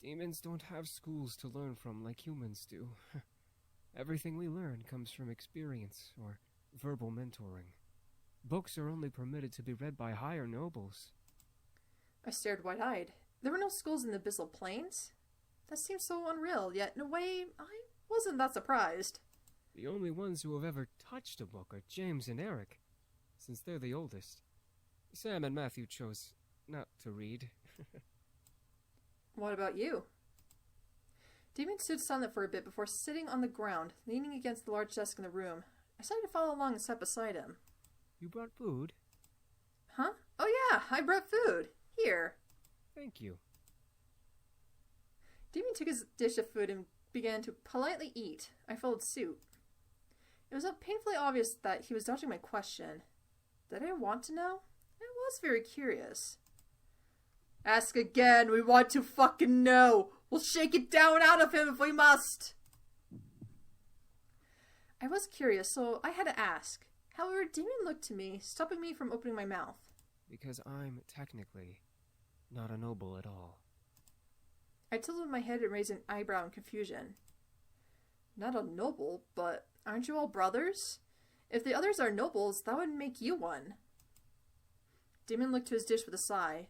Demons don't have schools to learn from like humans do. Everything we learn comes from experience or verbal mentoring. Books are only permitted to be read by higher nobles. I stared wide-eyed. There were no schools in the Abyssal Plains? That seemed so unreal, yet in a way, I wasn't that surprised. The only ones who have ever touched a book are James and Eric, since they're the oldest. Sam and Matthew chose not to read. What about you? Damion stood silent for a bit before sitting on the ground, leaning against the large desk in the room. I decided to follow along and sat beside him. You brought food? Huh? Oh yeah, I brought food. Here. Thank you. Damion took his dish of food and began to politely eat. I followed suit. It was painfully obvious that he was dodging my question. Did I want to know? I was very curious. Ask again. We want to fucking know. We'll shake it down out of him if we must. I was curious, so I had to ask. However, Damion looked to me, stopping me from opening my mouth. Because I'm technically not a noble at all. I tilted my head and raised an eyebrow in confusion. Not a noble, but aren't you all brothers? If the others are nobles, that would make you one. Damion looked to his dish with a sigh.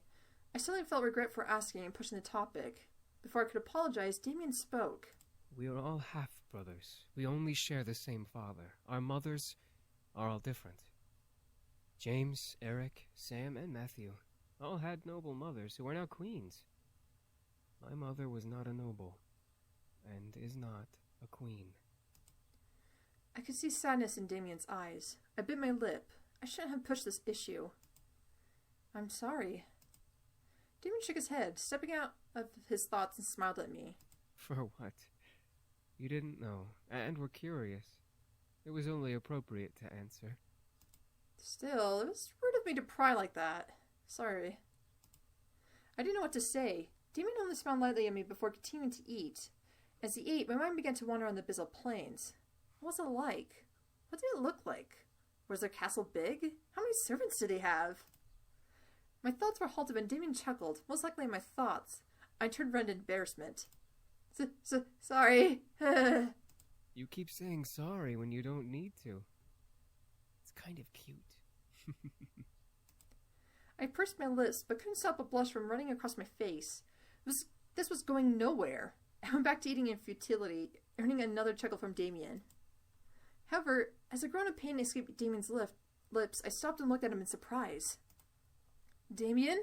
I suddenly felt regret for asking and pushing the topic. Before I could apologize, Damion spoke. We are all half-brothers. We only share the same father. Our mothers are all different. James, Eric, Sam, and Matthew all had noble mothers who are now queens. My mother was not a noble, and is not a queen. I could see sadness in Damien's eyes. I bit my lip. I shouldn't have pushed this issue. I'm sorry. Damion shook his head, stepping out of his thoughts and smiled at me. For what? You didn't know, and were curious. It was only appropriate to answer. Still, it was rude of me to pry like that. Sorry. I didn't know what to say. Damion only smiled lightly at me before continuing to eat. As he ate, my mind began to wander on the Abyssal Plains. What was it like? What did it look like? Was their castle big? How many servants did he have? My thoughts were halted when Damion chuckled, most likely my thoughts. I turned red in embarrassment. Sorry. You keep saying sorry when you don't need to. It's kind of cute. I pursed my lips, but couldn't stop a blush from running across my face. This was going nowhere. I went back to eating in futility, earning another chuckle from Damion. However, as a groan of pain escaped Damien's lips, I stopped and looked at him in surprise. Damion?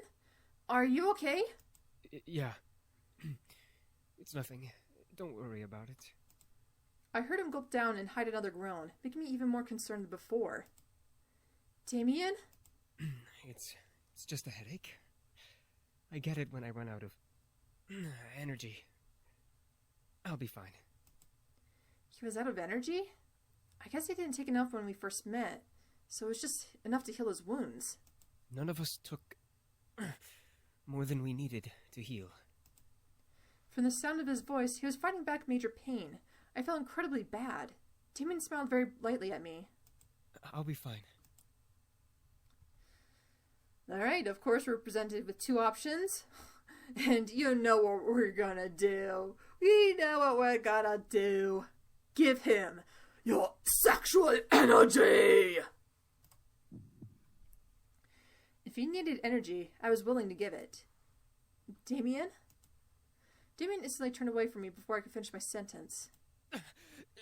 Are you okay? Yeah. It's nothing. Don't worry about it. I heard him gulp down and hide another groan, making me even more concerned than before. Damion? It's just a headache. I get it when I run out of energy. I'll be fine. He was out of energy? I guess he didn't take enough when we first met, so it was just enough to heal his wounds. None of us took more than we needed to heal. From the sound of his voice, he was fighting back major pain. I felt incredibly bad. Damion smiled very lightly at me. I'll be fine. Alright, of course we're presented with two options. And you know what we're gonna do. We know what we're gonna do. Give him your sexual energy! If he needed energy, I was willing to give it. Damion? Damion instantly turned away from me before I could finish my sentence.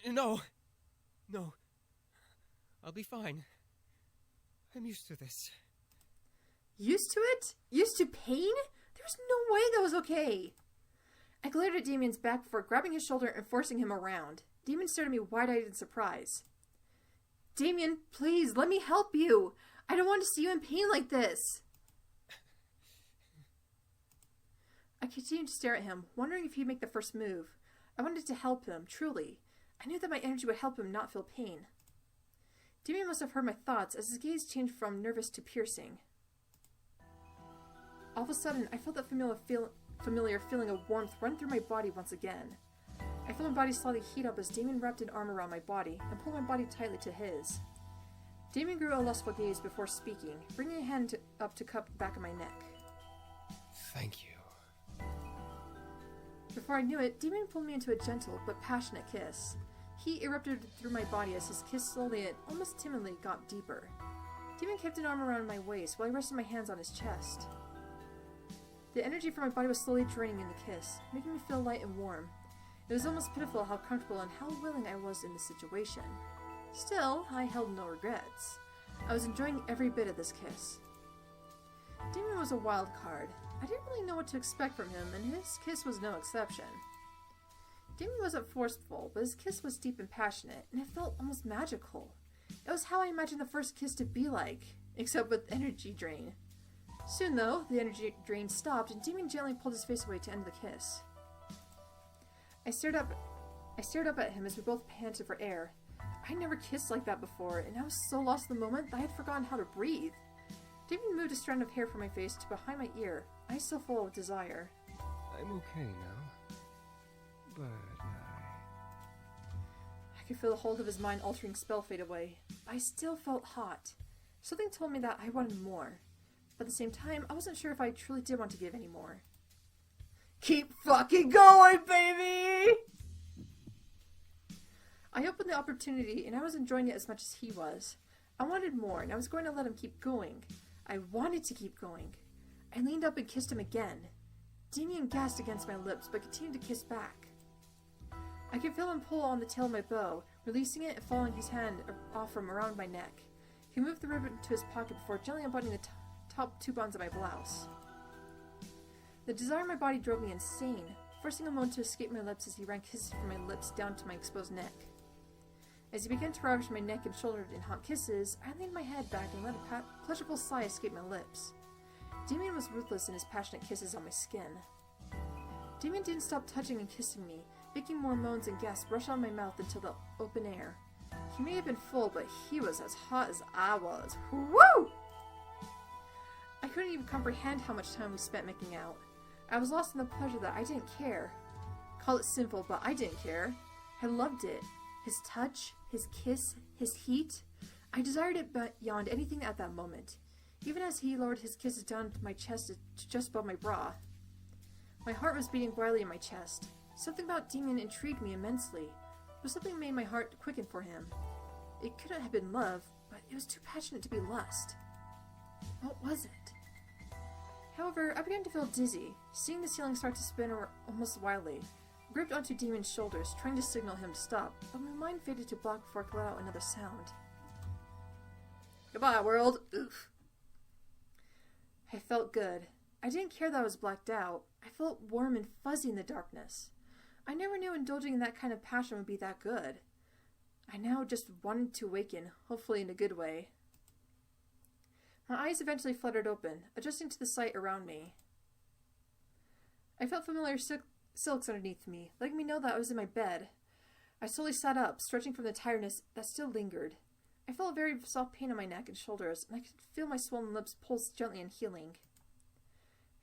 No. I'll be fine. I'm used to this. Used to it? Used to pain? There's no way that was okay. I glared at Damien's back before grabbing his shoulder and forcing him around. Damion stared at me wide-eyed in surprise. Damion, please, let me help you. I don't want to see you in pain like this. I continued to stare at him, wondering if he'd make the first move. I wanted to help him, truly. I knew that my energy would help him not feel pain. Damion must have heard my thoughts as his gaze changed from nervous to piercing. All of a sudden, I felt that familiar feeling of warmth run through my body once again. I felt my body slowly heat up as Damion wrapped an arm around my body and pulled my body tightly to his. Damion grew a lustful gaze before speaking, bringing a hand up to cup the back of my neck. Thank you. Before I knew it, Damion pulled me into a gentle but passionate kiss. Heat erupted through my body as his kiss slowly and almost timidly got deeper. Damion kept an arm around my waist while I rested my hands on his chest. The energy from my body was slowly draining in the kiss, making me feel light and warm. It was almost pitiful how comfortable and how willing I was in this situation. Still, I held no regrets. I was enjoying every bit of this kiss. Damion was a wild card. I didn't really know what to expect from him, and his kiss was no exception. Damion wasn't forceful, but his kiss was deep and passionate, and it felt almost magical. It was how I imagined the first kiss to be like, except with energy drain. Soon, though, the energy drain stopped, and Damion gently pulled his face away to end the kiss. I stared up at him as we both panted for air. I never kissed like that before, and I was so lost in the moment that I had forgotten how to breathe. Damion moved a strand of hair from my face to behind my ear, eyes still full of desire. I'm okay now. could feel the hold of his mind-altering spell fade away, but I still felt hot. Something told me that I wanted more, but at the same time, I wasn't sure if I truly did want to give any more. Keep fucking going, baby! I opened the opportunity, and I was enjoying it as much as he was. I wanted more, and I was going to let him keep going. I wanted to keep going. I leaned up and kissed him again. Damion gasped against my lips, but continued to kiss back. I could feel him pull on the tail of my bow, releasing it and falling his hand off from around my neck. He moved the ribbon to his pocket before gently unbuttoning the top two buttons of my blouse. The desire in my body drove me insane, forcing a moan to escape my lips as he ran kisses from my lips down to my exposed neck. As he began to ravish my neck and shoulder in hot kisses, I leaned my head back and let a pleasurable sigh escape my lips. Damion was ruthless in his passionate kisses on my skin. Damion didn't stop touching and kissing me, making more moans and gasps rush out of my mouth into the open air. He may have been full, but he was as hot as I was. Woo! I couldn't even comprehend how much time we spent making out. I was lost in the pleasure that I didn't care. Call it sinful, but I didn't care. I loved it. His touch, his kiss, his heat. I desired it beyond anything at that moment, even as he lowered his kisses down to my chest to just above my bra. My heart was beating wildly in my chest. Something about Damion intrigued me immensely, but something made my heart quicken for him. It couldn't have been love, but it was too passionate to be lust. What was it? However, I began to feel dizzy, seeing the ceiling start to spin almost wildly. I gripped onto Damon's shoulders, trying to signal him to stop, but my mind faded to black before I let out another sound. Goodbye, world! Oof. I felt good. I didn't care that I was blacked out. I felt warm and fuzzy in the darkness. I never knew indulging in that kind of passion would be that good. I now just wanted to awaken, hopefully in a good way. My eyes eventually fluttered open, adjusting to the sight around me. I felt familiar silks underneath me, letting me know that I was in my bed. I slowly sat up, stretching from the tiredness that still lingered. I felt a very soft pain on my neck and shoulders, and I could feel my swollen lips pulse gently and healing.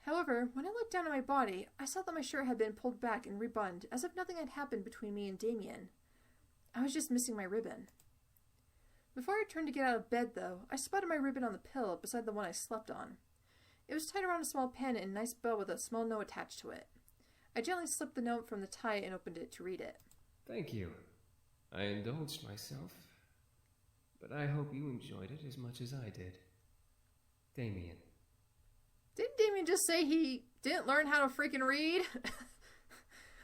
However, when I looked down at my body, I saw that my shirt had been pulled back and rebuttoned, as if nothing had happened between me and Damion. I was just missing my ribbon. Before I turned to get out of bed, though, I spotted my ribbon on the pillow beside the one I slept on. It was tied around a small pin and a nice bow with a small note attached to it. I gently slipped the note from the tie and opened it to read it. Thank you. I indulged myself, but I hope you enjoyed it as much as I did. Damion. Didn't Damion just say he didn't learn how to freaking read?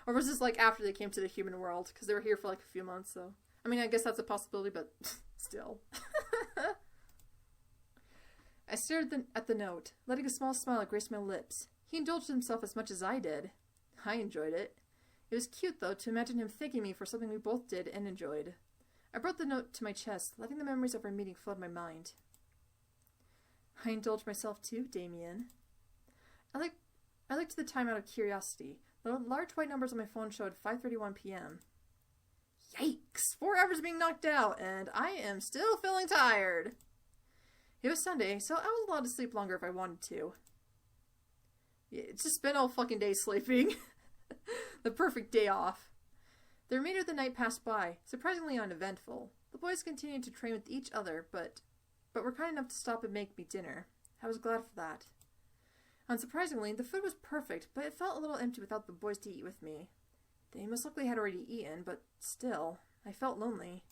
Or was this like after they came to the human world? Because they were here for like a few months, so. I mean, I guess that's a possibility, but still. I stared at the note, letting a small smile grace my lips. He indulged himself as much as I did. I enjoyed it. It was cute, though, to imagine him thanking me for something we both did and enjoyed. I brought the note to my chest, letting the memories of our meeting flood my mind. I indulged myself too, Damion. I looked at the time out of curiosity. The large white numbers on my phone showed 5:31 p.m. Yikes! 4 hours being knocked out, and I am still feeling tired. It was Sunday, so I was allowed to sleep longer if I wanted to. Yeah, it's just been all fucking day sleeping. The perfect day off. The remainder of the night passed by, surprisingly uneventful. The boys continued to train with each other, but were kind enough to stop and make me dinner. I was glad for that. Unsurprisingly, the food was perfect, but it felt a little empty without the boys to eat with me. They most likely had already eaten, but still, I felt lonely.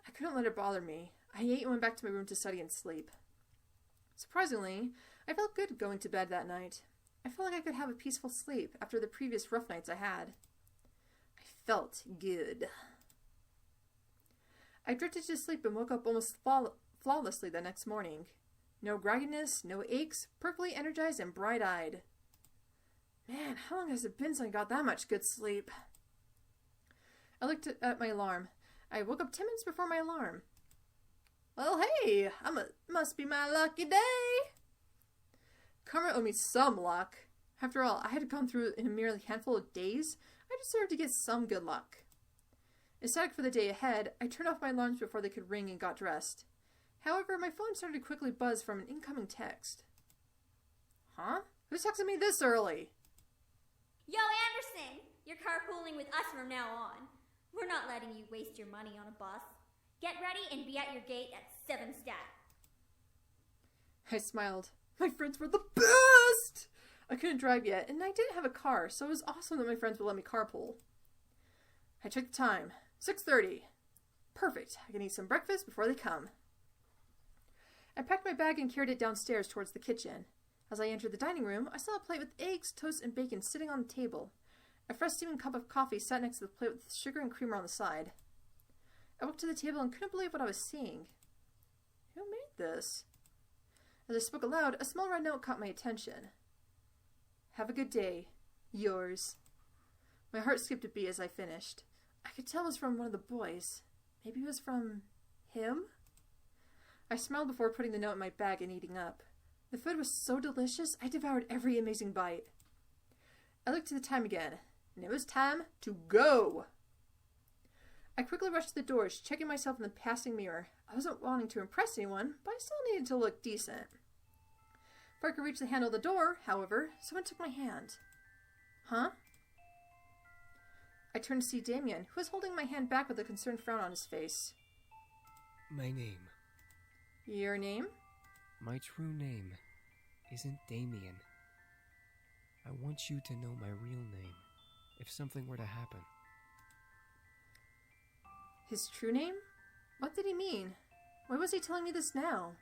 I couldn't let it bother me. I ate and went back to my room to study and sleep. Surprisingly, I felt good going to bed that night. I felt like I could have a peaceful sleep after the previous rough nights I had. I felt good. I drifted to sleep and woke up almost flawlessly the next morning. No grogginess, no aches, perfectly energized and bright-eyed. Man, how long has it been since I got that much good sleep? I looked at my alarm. I woke up 10 minutes before my alarm. Well, hey, must be my lucky day. Karma owed me some luck. After all, I had gone through in a merely handful of days. I deserved to get some good luck. Ecstatic for the day ahead, I turned off my alarms before they could ring and got dressed. However, my phone started to quickly buzz from an incoming text. Huh? Who's texting me this early? Yo, Anderson! You're carpooling with us from now on. We're not letting you waste your money on a bus. Get ready and be at your gate at 7 stat. I smiled. My friends were the best! I couldn't drive yet, and I didn't have a car, so it was awesome that my friends would let me carpool. I checked the time. 6:30. Perfect. I can eat some breakfast before they come. I packed my bag and carried it downstairs towards the kitchen. As I entered the dining room, I saw a plate with eggs, toast, and bacon sitting on the table. A fresh steaming cup of coffee sat next to the plate with sugar and creamer on the side. I walked to the table and couldn't believe what I was seeing. Who made this? As I spoke aloud, a small red note caught my attention. Have a good day. Yours. My heart skipped a beat as I finished. I could tell it was from one of the boys. Maybe it was from him? I smiled before putting the note in my bag and eating up. The food was so delicious, I devoured every amazing bite. I looked at the time again, and it was time to go. I quickly rushed to the doors, checking myself in the passing mirror. I wasn't wanting to impress anyone, but I still needed to look decent. Before I could reach the handle of the door, however, someone took my hand. Huh? I turned to see Damion, who was holding my hand back with a concerned frown on his face. My name. Your name? My true name isn't Damion. I want you to know my real name, if something were to happen. His true name? What did he mean? Why was he telling me this now?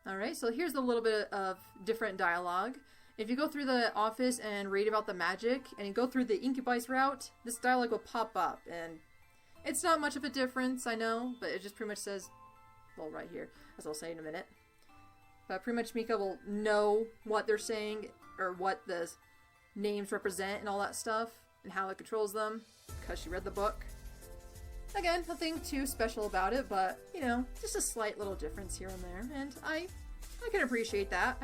Alright, so here's a little bit of different dialogue. If you go through the office and read about the magic, and you go through the Incubus route, this dialogue will pop up, and it's not much of a difference, I know, but it just pretty much says, well, right here, as I'll say in a minute. But pretty much Mika will know what they're saying, or what the names represent and all that stuff, and how it controls them, because she read the book. Again, nothing too special about it, but, you know, just a slight little difference here and there, and I can appreciate that.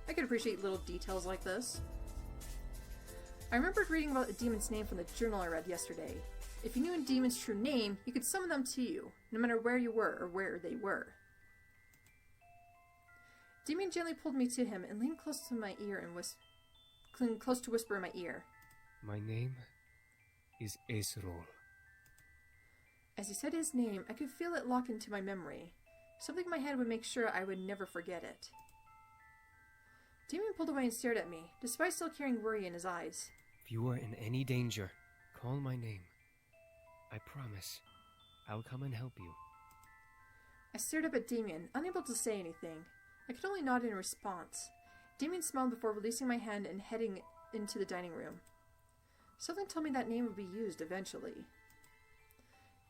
I can appreciate little details like this. I remembered reading about a demon's name from the journal I read yesterday. If you knew a demon's true name, you could summon them to you, no matter where you were or where they were. Damion gently pulled me to him and leaned close to my ear and close to whisper in my ear. My name is Ezreal. As he said his name, I could feel it lock into my memory. Something in my head would make sure I would never forget it. Damion pulled away and stared at me, despite still carrying worry in his eyes. If you are in any danger, call my name. I promise, I'll come and help you. I stared up at Damion, unable to say anything. I could only nod in response. Damion smiled before releasing my hand and heading into the dining room. Something told me that name would be used eventually.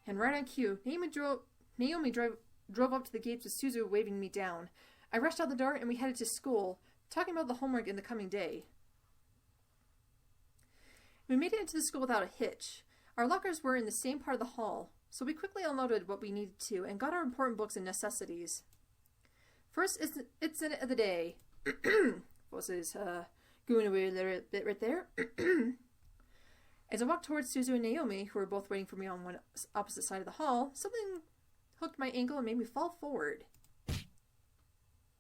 And right on cue, Naomi drove up to the gates with Suzu waving me down. I rushed out the door and we headed to school, talking about the homework in the coming day. We made it into the school without a hitch. Our lockers were in the same part of the hall, so we quickly unloaded what we needed to and got our important books and necessities. First, it's in of the day. What's his, going away a little bit right there. As I walked towards Suzu and Naomi, who were both waiting for me on one opposite side of the hall, something hooked my ankle and made me fall forward.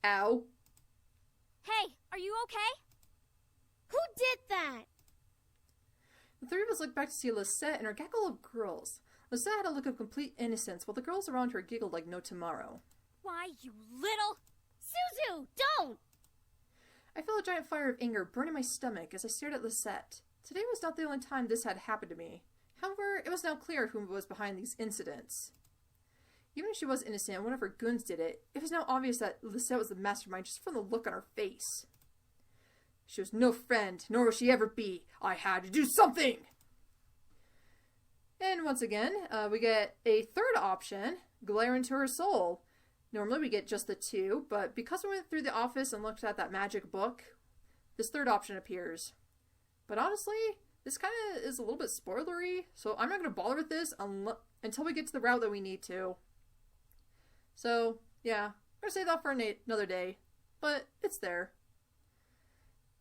Ow. Hey, are you okay? Who did that? The three of us looked back to see Lisette and her gaggle of girls. Lisette had a look of complete innocence, while the girls around her giggled like no tomorrow. Why, you little... Suzu, don't! I felt a giant fire of anger burn in my stomach as I stared at Lisette. Today was not the only time this had happened to me. However, it was now clear who was behind these incidents. Even if she was innocent and one of her goons did it, it was now obvious that Lisette was the mastermind just from the look on her face. She was no friend, nor will she ever be. I had to do something! And once again, we get a third option, glare into her soul. Normally we get just the two, but because we went through the office and looked at that magic book, this third option appears. But honestly, this kind of is a little bit spoilery, so I'm not going to bother with this until we get to the route that we need to. So, yeah, I'm going to save that for another day, but it's there.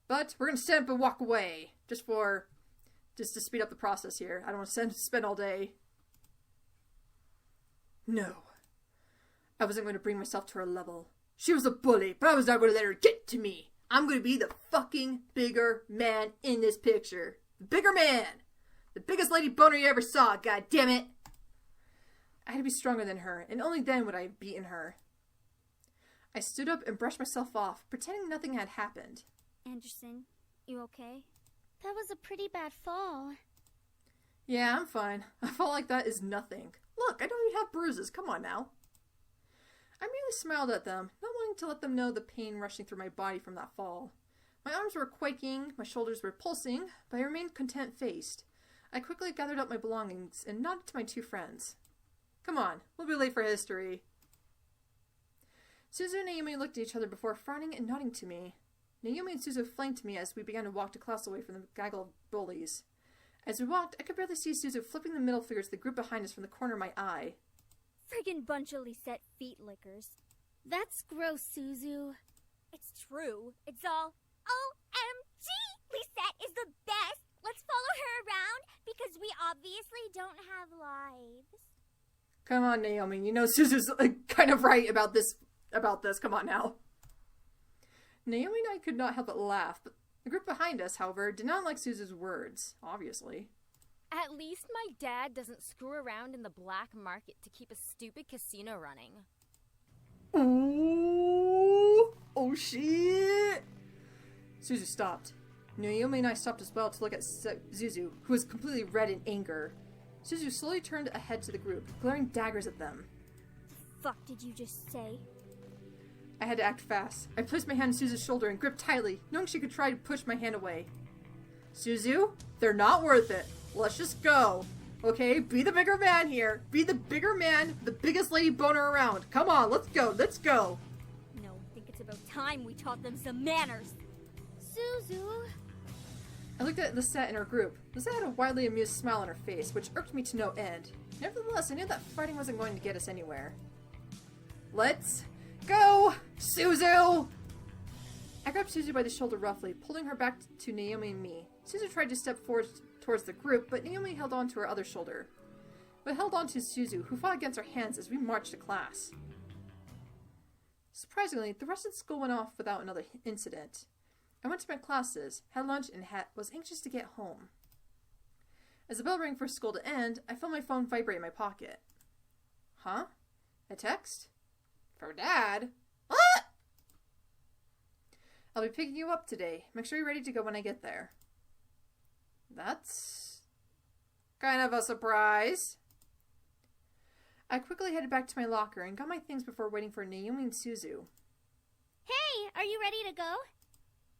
But we're going to stand up and walk away, just to speed up the process here. I don't want to spend all day. No. I wasn't going to bring myself to her level. She was a bully, but I was not going to let her get to me. I'm going to be the fucking bigger man in this picture. The bigger man! The biggest lady boner you ever saw, god damn it! I had to be stronger than her, and only then would I have beaten her. I stood up and brushed myself off, pretending nothing had happened. Anderson, you okay? That was a pretty bad fall. Yeah, I'm fine. A fall like that is nothing. Look, I don't even have bruises. Come on now. I merely smiled at them, not wanting to let them know the pain rushing through my body from that fall. My arms were quaking, my shoulders were pulsing, but I remained content-faced. I quickly gathered up my belongings and nodded to my two friends. Come on, we'll be late for history. Suzu and Naomi looked at each other before frowning and nodding to me. Naomi and Suzu flanked me as we began to walk to class away from the gaggle of bullies. As we walked, I could barely see Suzu flipping the middle fingers to the group behind us from the corner of my eye. Friggin' bunch of Lisette feet lickers. That's gross, Suzu. It's true. It's all OMG! Lisette is the best! Let's follow her around because we obviously don't have lives. Come on, Naomi. You know Suzu's kind of right about this. Come on now. Naomi and I could not help but laugh, but the group behind us, however, did not like Suzu's words, obviously. At least my dad doesn't screw around in the black market to keep a stupid casino running. Ooh! Oh shit! Suzu stopped. Naomi and I stopped as well to look at Suzu, who was completely red in anger. Suzu slowly turned ahead to the group, glaring daggers at them. The fuck did you just say? I had to act fast. I placed my hand on Suzu's shoulder and gripped tightly, knowing she could try to push my hand away. Suzu, they're not worth it. Let's just go. Okay, be the bigger man here. Be the bigger man, the biggest lady boner around. Come on, let's go, let's go. No, I think it's about time we taught them some manners. Suzu. I looked at Lisette and her group. Lisette had a widely amused smile on her face, which irked me to no end. Nevertheless, I knew that fighting wasn't going to get us anywhere. Let's go, Suzu! I grabbed Suzu by the shoulder roughly, pulling her back to Naomi and me. Suzu tried to step forward towards the group, but Naomi held on to her other shoulder. But held on to Suzu, who fought against our hands as we marched to class. Surprisingly, the rest of the school went off without another incident. I went to my classes, had lunch, and was anxious to get home. As the bell rang for school to end, I felt my phone vibrate in my pocket. Huh? A text? For Dad? What? I'll be picking you up today. Make sure you're ready to go when I get there. That's kind of a surprise. I quickly headed back to my locker and got my things before waiting for Naomi and Suzu. Hey, are you ready to go?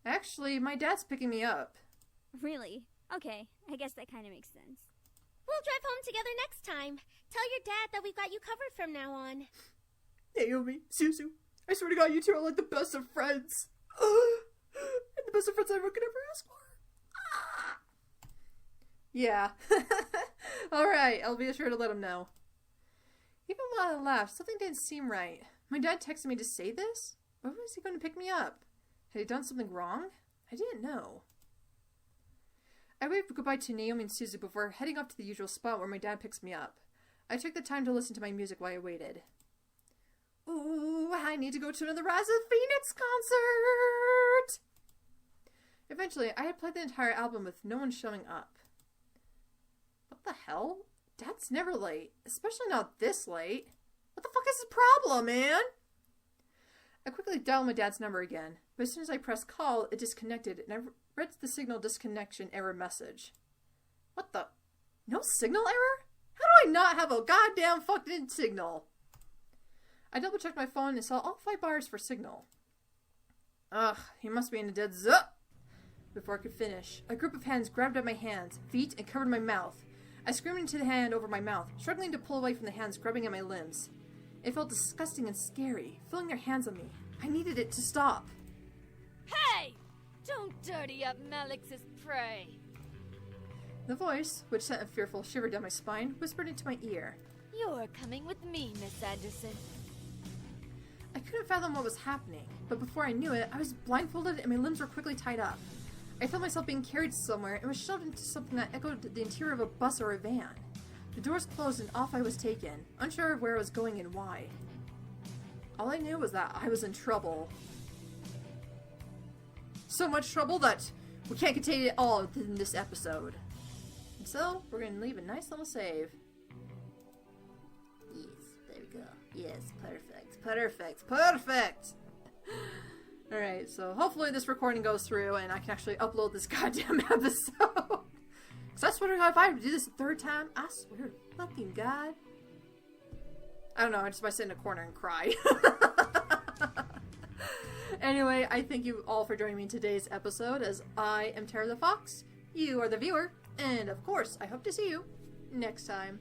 Actually, my dad's picking me up. Really? Okay, I guess that kind of makes sense. We'll drive home together next time. Tell your dad that we've got you covered from now on. Naomi, Suzu, I swear to God, you two are like the best of friends. And the best of friends I could ever ask for. Yeah. Alright, I'll be sure to let him know. Even while I laughed, something didn't seem right. My dad texted me to say this? Why was he going to pick me up? Had he done something wrong? I didn't know. I waved goodbye to Naomi and Suzu before heading off to the usual spot where my dad picks me up. I took the time to listen to my music while I waited. Ooh, I need to go to another Rise of the Phoenix concert! Eventually, I had played the entire album with no one showing up. What the hell? Dad's never late, especially not this late. What the fuck is his problem, man? I quickly dialed my dad's number again, but as soon as I pressed call, it disconnected, and I read the signal disconnection error message. What the? No signal error? How do I not have a goddamn fucking signal? I double-checked my phone and saw all 5 bars for signal. Ugh, he must be in a dead zone. Before I could finish, a group of hands grabbed at my hands, feet, and covered my mouth. I screamed into the hand over my mouth, struggling to pull away from the hands grabbing at my limbs. It felt disgusting and scary, feeling their hands on me. I needed it to stop. Hey! Don't dirty up Malix's prey. The voice, which sent a fearful shiver down my spine, whispered into my ear. You're coming with me, Miss Anderson. I couldn't fathom what was happening, but before I knew it, I was blindfolded and my limbs were quickly tied up. I felt myself being carried somewhere and was shoved into something that echoed the interior of a bus or a van. The doors closed and off I was taken, unsure of where I was going and why. All I knew was that I was in trouble. So much trouble that we can't contain it all in this episode. And so, we're going to leave a nice little save. Yes, there we go. Yes, perfect. Perfect. Perfect! Alright, so hopefully this recording goes through and I can actually upload this goddamn episode. Because I swear to God, if I do this a third time, I swear to fucking God. I don't know, I just might sit in a corner and cry. Anyway, I thank you all for joining me in today's episode, as I am Tara the Fox, you are the viewer, and of course, I hope to see you next time.